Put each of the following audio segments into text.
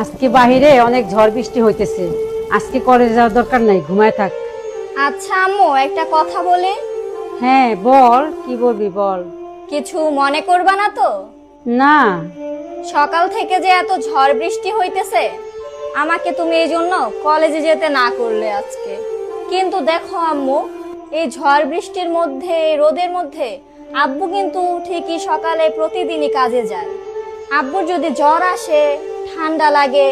আজকে বাহিরে অনেক ঝড় বৃষ্টি হইতেছে। আজকে কলেজে যাওয়ার দরকার নাই, ঘুমায় থাক। আচ্ছা আম্মু, একটা কথা বলি। হ্যাঁ বল, কি বলবি বল। কিছু মনে করবা না তো? না। সকাল থেকে যে এত ঝড় বৃষ্টি হইতেছে, আমাকে তুমি এই জন্য কলেজে যেতে না করলে আজকে। কিন্তু দেখো আম্মু, এই ঝড় বৃষ্টির মধ্যে, এই রোদের মধ্যে আব্বু কিন্তু ঠিকই সকালে প্রতিদিনই কাজে যায়। আব্বুর যদি জ্বর আসে, ঠান্ডা লাগে,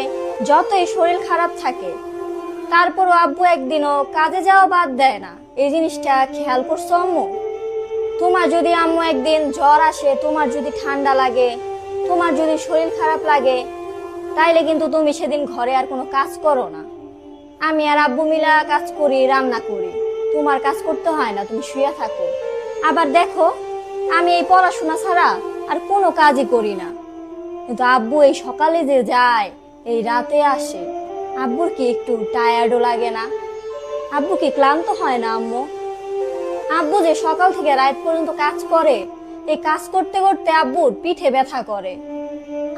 যতই শরীর খারাপ থাকে, তারপরও আব্বু একদিনও কাজে যাওয়া বাদ দেয় না। এই জিনিসটা খেয়াল করছো আম্মু? তোমার যদি আম্মু একদিন জ্বর আসে, তোমার যদি ঠান্ডা লাগে, তোমার যদি শরীর খারাপ লাগে, তাইলে কিন্তু তুমি সেদিন ঘরে আর কোনো কাজ করো না। আমি আর আব্বু মিলা কাজ করি, রান্না করি। তোমার কাজ করতে হয় না, তুমি শুয়ে থাকো। আবার দেখো, আমি এই পড়াশোনা ছাড়া আর কোনো কাজই করি না। কিন্তু আব্বু এই সকালে যে যায়, এই রাতে আসে, আব্বুর কি একটু টায়ার্ডও লাগে না? আব্বু কি ক্লান্ত হয় না আম্মু? আব্বু যে সকাল থেকে রাত পর্যন্ত কাজ করে, এই কাজ করতে করতে আব্বুর পিঠে ব্যথা করে।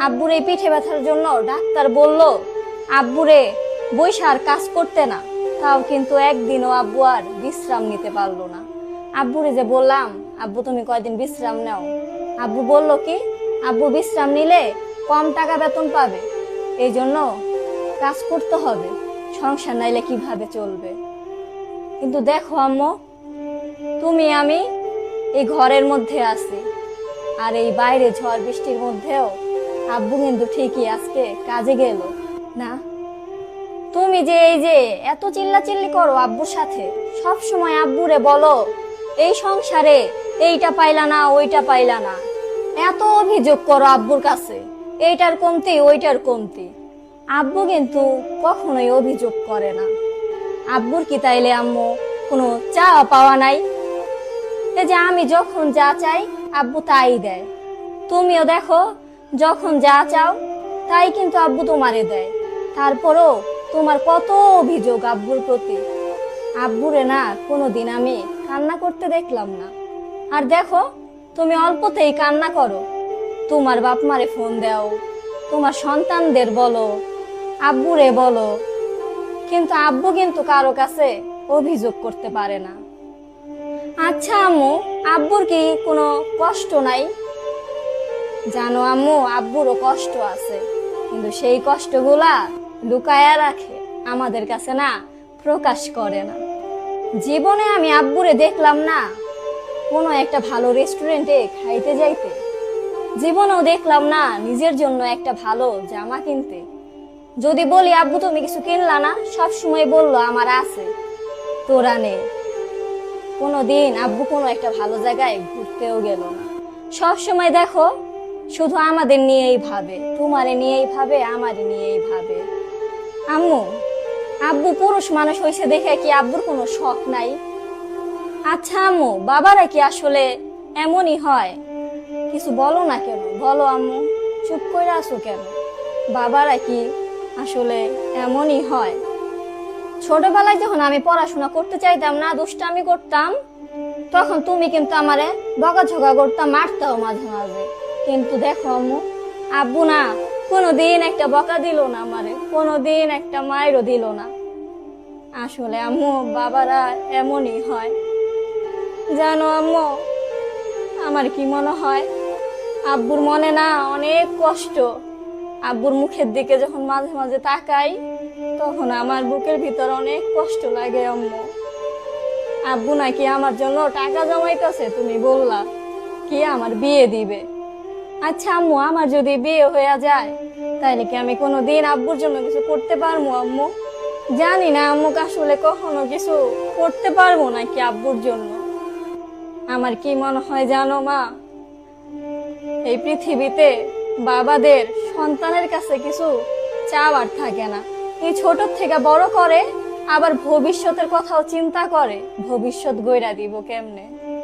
আব্বুর এই পিঠে ব্যথার জন্য ডাক্তার বলল আব্বুরে বইসা আর কাজ করতে না। তাও কিন্তু একদিনও আব্বু আর বিশ্রাম নিতে পারলো না। আব্বুরে যে বললাম, আব্বু তুমি কয়দিন বিশ্রাম নাও, আব্বু বলল কি, আব্বু বিশ্রাম নিলে কম টাকা বেতন পাবে, এই জন্য কাজ করতে হবে, সংসার নাইলে কিভাবে চলবে। কিন্তু দেখো আম্মু, তুমি আমি এই ঘরের মধ্যে আছি, আর এই বাইরে ঝড় বৃষ্টির মধ্যেও আব্বু কিন্তু ঠিকই আজকে কাজে গেল না। তুমি যে এই যে এত চিল্লাচিল্লি করো আব্বুর সাথে, সব সময় আব্বুরে বলো এই সংসারে এইটা পাইলা না, ওইটা পাইলা না, এত অভিযোগ করো আব্বুর কাছে, এইটার কমতি ওইটার কমতি। আব্বু কিন্তু কখনোই অভিযোগ করে না। আব্বুর কি তাইলে আম্মু কোনো চাওয়া পাওয়া নাই? এই যে আমি যখন যা চাই আব্বু তাই দেয়। তুমিও দেখো, যখন যা চাও তাই কিন্তু আব্বু তোমারে দেয়। তারপরও তোমার কত অভিযোগ আব্বুর প্রতি। আব্বুরে না কোনোদিন আমি কান্না করতে দেখলাম না। আর দেখো, তুমি অল্পতেই কান্না করো, তোমার বাপ মারে ফোন দাও, তোমার সন্তানদের বলো, আব্বুরে বলো, কিন্তু আব্বু কিন্তু কারো কাছে অভিযোগ করতে পারে না। আচ্ছা আম্মু, আব্বুর কি কোনো কষ্ট নাই? জানো আম্মু, আব্বুরও কষ্ট আছে, কিন্তু সেই কষ্টগুলা লুকায়া রাখে, আমাদের কাছে না প্রকাশ করে না। জীবনে আমি আব্বুরে দেখলাম না কোনো একটা ভালো রেস্টুরেন্টে খাইতে যাইতে, জীবনেও দেখলাম না নিজের জন্য একটা ভালো জামা কিনতে। যদি বলি আব্বু তুমি কিছু কিনলা না, সব সময় বললো আমার আছে, তোরা নে। কোনোদিন আব্বু কোনো একটা ভালো জায়গায় ঘুরতেও গেল না। সব সময় দেখো শুধু আমাদের নিয়েই ভাবে, তোমারে নিয়েই ভাবে, আমারে নিয়েই ভাবে। আম্মু, আব্বু পুরুষ মানুষ হয়েছে দেখে কি আব্বুর কোনো শখ নাই? আচ্ছা আম্মু, বাবারা কি আসলে এমনই হয়? কিছু বলো না কেন, বলো আম্মু, চুপ করে আসো কেন? বাবারা কি আসলে এমনই হয়? ছোটবেলায় যখন আমি পড়াশোনা করতে চাইতাম না, দুষ্টামি করতাম, তখন তুমি কিন্তু আমারে বকাঝকা করতাম, মারতাও মাঝে মাঝে। কিন্তু দেখো আম্মু, আব্বু না কোনোদিন একটা বকা দিল না আমারে, কোনোদিন একটা মায়েরও দিল না। আসলে আম্মু, বাবারা এমনই হয়। জানো আম্মু, আমার কি মনে হয়, আব্বুর মনে না অনেক কষ্ট। আব্বুর মুখের দিকে যখন মাঝে মাঝে তাকাই, তখন আমার বুকের ভিতর অনেক কষ্ট লাগে আম্মু। আব্বু নাকি আমার জন্য টাকা জমাইতেছে, তুমি বললা কি আমার বিয়ে দিবে। আচ্ছা আম্মু, আমার যদি বিয়ে হয়ে যায়, তাইলে কি আমি কোনোদিন আব্বুর জন্য কিছু করতে পারবো আম্মু? জানি না আম্মু, আসলে কখনো কিছু করতে পারবো নাকি আব্বুর জন্য। আমার কি মনে হয় জানো মা, এই পৃথিবীতে বাবাদের সন্তানের কাছে কিছু চাওয়ার থাকে না। এই ছোট থেকে বড় করে, আবার ভবিষ্যতের কথাও চিন্তা করে, ভবিষ্যৎ গইরা দিব কেমনে।